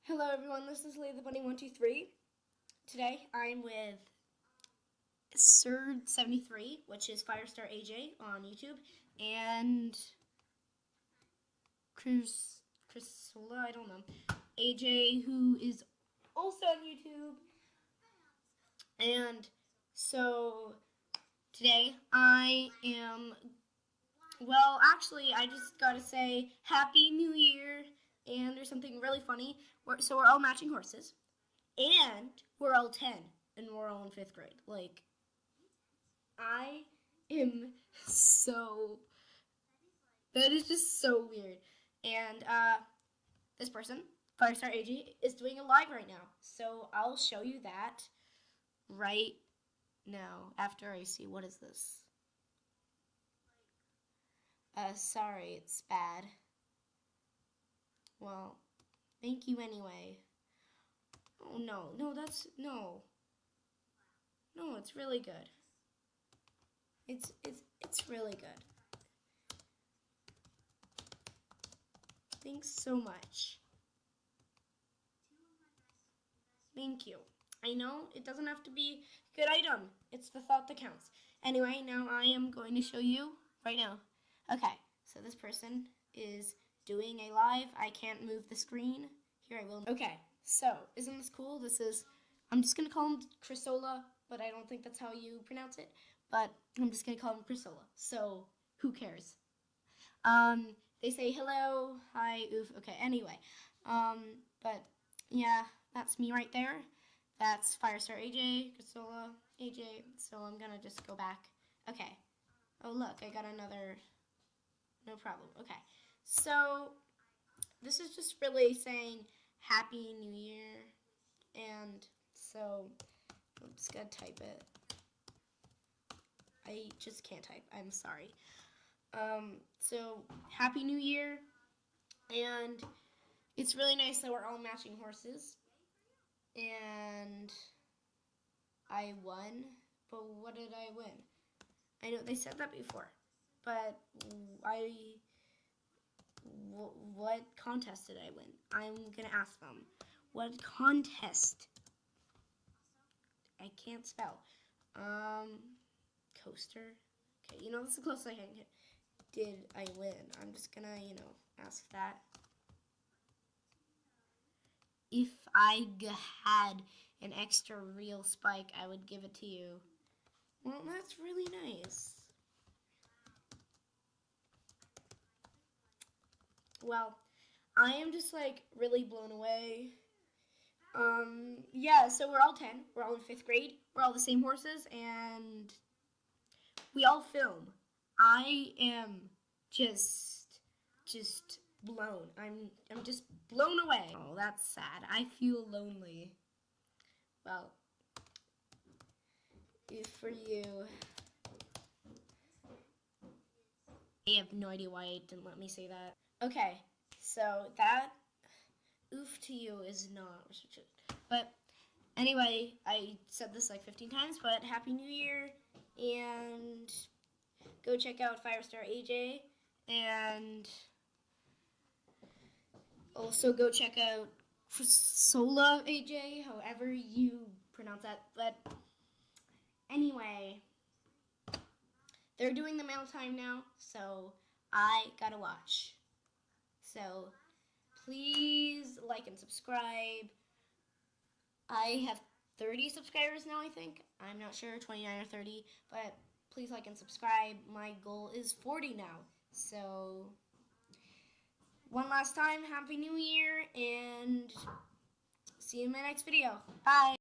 Hello everyone, this is Leigh the Bunny 123. Today I'm with Sir73, which is Firestar AJ on YouTube, and crsyola, I don't know, AJ, who is also on YouTube. And so today I I just gotta say Happy New Year. And there's something really funny. So we're all matching horses, and we're all 10, and we're all in 5th grade. Like, I am so, that is just so weird. And this person, Firestar AJ, is doing a live right now. So I'll show you that right now after I see, what is this? Sorry, it's bad. Well, thank you anyway. Oh, no, no, it's really good. It's really good. Thanks so much. Thank you. I know it doesn't have to be a good item. It's the thought that counts. Anyway, now I am going to show you right now. Okay, so this person is doing a live. I can't move the screen. Here I will. Okay, so isn't this cool? I'm just going to call him crsyola, but I don't think that's how you pronounce it. But I'm just going to call him crsyola. So who cares? They say hello, hi, oof. Okay, anyway. But yeah, that's me right there. That's Firestar AJ, crsyola AJ. So I'm going to just go back. Okay. Oh, look, I got another. No problem. Okay. So this is just really saying Happy New Year. And so I'm just going to type it. I just can't type. I'm sorry. So Happy New Year. And it's really nice that we're all matching horses. And I won. But what did I win? I know they said that before. But what contest did I win? I'm going to ask them. What contest? I can't spell. Coaster. Okay, that's the closest I can get. Did I win? I'm just going to, ask that. If I had an extra real spike, I would give it to you. Well, that's really nice. Well, I am just really blown away. Yeah, so we're all 10. We're all in 5th grade. We're all the same horses, and we all film. I am just blown. I'm just blown away. Oh, that's sad. I feel lonely. Well, for you, I have no idea why it didn't let me say that. Okay, so that oof to you is not restricted. But anyway, I said this 15 times, but Happy New Year, and go check out Firestar AJ, and also go check out crsyola AJ, however you pronounce that. But anyway, they're doing the mail time now, so I gotta watch. So please like and subscribe. I have 30 subscribers now, I think. I'm not sure, 29 or 30, but please like and subscribe. My goal is 40 now. So one last time, Happy New Year, and see you in my next video. Bye.